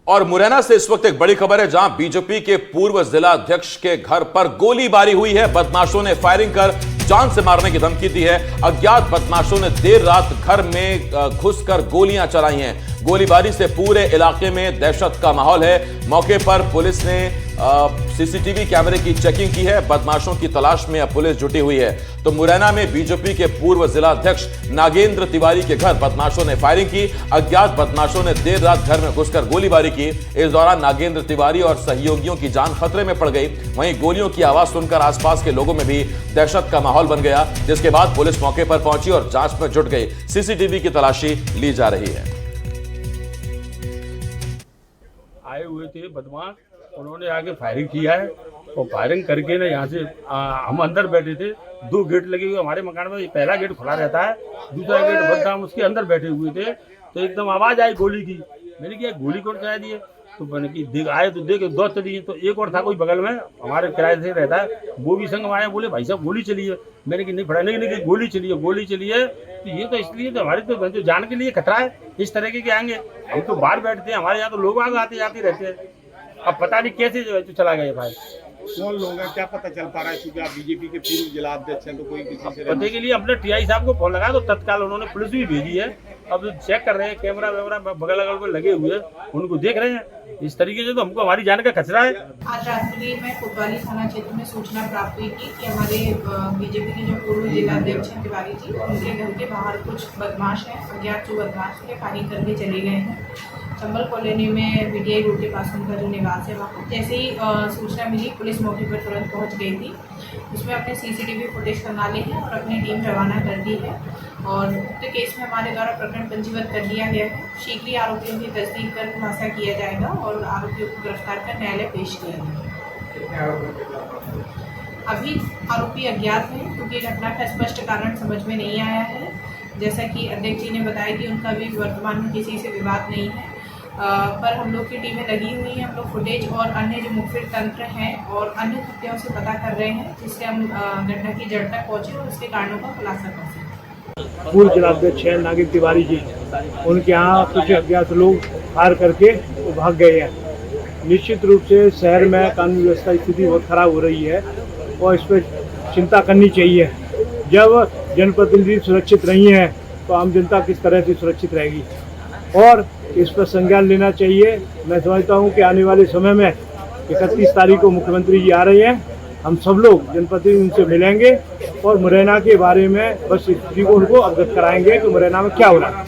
और मुरैना से इस वक्त एक बड़ी खबर है, जहां बीजेपी के पूर्व जिला अध्यक्ष के घर पर गोलीबारी हुई है। बदमाशों ने फायरिंग कर जान से मारने की धमकी दी है। अज्ञात बदमाशों ने देर रात घर में घुसकर गोलियां चलाई हैं। गोलीबारी से पूरे इलाके में दहशत का माहौल है। मौके पर पुलिस ने सीसीटीवी कैमरे की चेकिंग की है। बदमाशों की तलाश में अब पुलिस जुटी हुई है। तो मुरैना में बीजेपी के पूर्व जिला अध्यक्ष नागेंद्र तिवारी के घर बदमाशों ने फायरिंग की। अज्ञात बदमाशों ने देर रात घर में घुसकर गोलीबारी की। इस दौरान नागेंद्र तिवारी और सहयोगियों की जान खतरे में पड़ गई। वहीं गोलियों की आवाज सुनकर आसपास के लोगों में भी दहशत का माहौल बन गया, जिसके बाद पुलिस मौके पर पहुंची और जांच में जुट गई। सीसीटीवी की तलाशी ली जा रही है। आए हुए थे बदमाश, उन्होंने आगे फायरिंग किया है और फायरिंग करके ना यहाँ से हम अंदर बैठे थे। 2 गेट लगे हुए हमारे मकान में, पहला गेट खुला रहता है, दूसरा गेट बंद था। हम उसके अंदर बैठे हुए थे तो एकदम आवाज आई गोली की। मैंने कहा गोली कौन चला दी है, तो मैंने कि आए तो देखे 2 चली है। तो एक और था कोई बगल में हमारे किराए से रहता है, वो भी संग में आया, बोले भाई साहब गोली चली है। मैंने कि नहीं पड़ा, नहीं गोली चली है, गोली चली है। तो ये तो इसलिए तो हमारी तो जान के लिए खतरा है, इस तरह के आएंगे। हम तो बाहर बैठते हैं, हमारे यहाँ तो लोग आते जाते रहते हैं। अब पता नहीं कैसे जो चला गया भाई। कौन लोग हैं, क्या पता चल पा रहा है, क्योंकि आप बीजेपी के पूर्व जिला अध्यक्ष हैं, तो कोई किसी से पते के लिए अपने टीआई साहब को फोन लगाया तो तत्काल उन्होंने पुलिस भी भेजी है। अब चेक कर रहे हैं, कैमरा वैमरा बगल अगल में लगे हुए हैं, उनको देख रहे हैं। इस तरीके से तो हमको हमारी जान का खतरा है। आज रात्रि में कोतवाली थाना क्षेत्र में सूचना प्राप्त हुई थी कि हमारे बीजेपी के जो पूर्व जिला अध्यक्ष हैं तिवारी जी, उनके घर के बाहर कुछ बदमाश हैं, अज्ञात जो बदमाश थे, फायरिंग करके चले गए हैं। चंबल कॉलोनी में बीटीआई रोड के पास उनका जो निवास है वहाँ जैसे ही सूचना मिली, पुलिस मौके पर तुरंत पहुँच गई थी। उसमें अपने सीसीटीवी फुटेज खंगाले हैं और अपनी टीम रवाना कर दी है। और उक्त केस में हमारे द्वारा प्रकरण पंजीबद्ध कर लिया गया है। शीघ्र ही आरोपियों की तस्दीक कर खुलासा किया जाएगा और आरोपियों को गिरफ्तार कर न्यायालय पेश किया जाएगा। अभी आरोपी अज्ञात हैं, क्योंकि घटना का स्पष्ट कारण समझ में नहीं आया है। जैसा कि अध्यक्ष जी ने बताया कि उनका भी वर्तमान में किसी से विवाद नहीं है, पर हम लोग की टीमें लगी हुई हैं। हम लोग फुटेज और अन्य जो मुखबिर तंत्र हैं और अन्य तथ्यों से पता कर रहे हैं, जिससे हम घटना की जड़ तक पहुँचे और उसके कारणों का खुलासा कर सकें। पूर्व जिलाध्यक्ष है नागेंद्र तिवारी जी, उनके यहाँ कुछ अज्ञात लोग फायर करके वो भाग गए हैं। निश्चित रूप से शहर में कानून व्यवस्था स्थिति बहुत खराब हो रही है और इस पर चिंता करनी चाहिए। जब जनप्रतिनिधि सुरक्षित नहीं है तो आम जनता किस तरह से सुरक्षित रहेगी, और इस पर संज्ञान लेना चाहिए। मैं समझता हूँ कि आने वाले समय में 31 तारीख को मुख्यमंत्री जी आ रहे हैं। हम सब लोग जनप्रतिनिधि उनसे मिलेंगे और मुरैना के बारे में बस स्थिति को उनको अवगत कराएंगे कि मुरैना में क्या हो रहा है।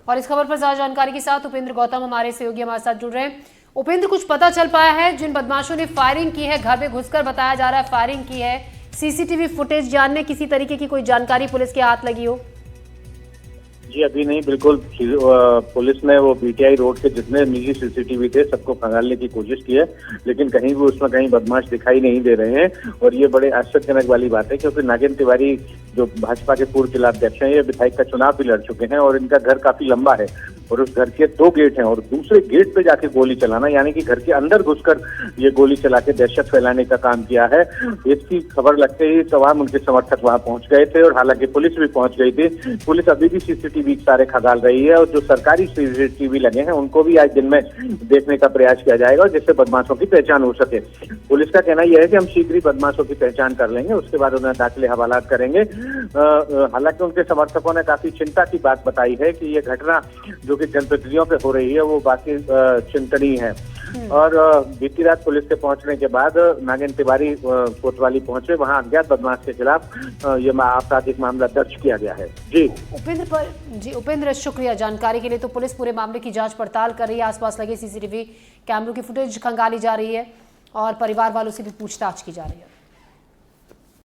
और इस खबर पर ज्यादा जानकारी के साथ उपेंद्र गौतम हमारे सहयोगी हमारे साथ जुड़ रहे हैं। उपेंद्र, कुछ पता चल पाया है जिन बदमाशों ने फायरिंग की है, घर में घुसकर बताया जा रहा है फायरिंग की है, सीसीटीवी फुटेज जानने किसी तरीके की कोई जानकारी पुलिस के हाथ लगी हो? जी अभी नहीं, बिल्कुल पुलिस ने वो बीटीआई रोड के जितने निजी सीसीटीवी थे सबको खंगालने की कोशिश की है, लेकिन कहीं भी उसमें कहीं बदमाश दिखाई नहीं दे रहे हैं। और ये बड़े आश्चर्यजनक वाली बात है, क्योंकि नागेंद्र तिवारी जो भाजपा के पूर्व जिला अध्यक्ष हैं, ये विधायक का चुनाव भी लड़ चुके हैं और इनका घर काफी लंबा है और उस घर के 2 गेट हैं और दूसरे गेट पे जाके गोली चलाना, यानी कि घर के अंदर घुसकर ये गोली चला के दहशत फैलाने का काम किया है। इसकी खबर लगते ही तमाम उनके समर्थक वहां पहुंच गए थे और हालांकि पुलिस भी पहुंच गई थी। पुलिस अभी भी सीसीटीवी सारे खंगाल रही है और जो सरकारी सीसीटीवी लगे हैं उनको भी आज दिन में देखने का प्रयास किया जाएगा, जिससे बदमाशों की पहचान हो सके। पुलिस का कहना यह है कि हम शीघ्र ही बदमाशों की पहचान कर लेंगे, उसके बाद उन्हें दाखिले हवालात करेंगे। हालांकि उनके समर्थकों ने काफी चिंता की बात बताई है कि ये घटना जो कि जनप्रतिनिधियों पे हो रही है वो बाकी चिंतनीय है। और बीती रात पुलिस के पहुंचने के बाद नागेंद्र तिवारी कोतवाली पहुंचे, वहां अज्ञात बदमाश के खिलाफ ये आपराधिक मामला दर्ज किया गया है। जी उपेंद्र, शुक्रिया जानकारी के लिए। तो पुलिस पूरे मामले की जांच पड़ताल कर रही है, आसपास लगे सीसीटीवी कैमरों की फुटेज खंगाली जा रही है और परिवार वालों से भी पूछताछ की जा रही है।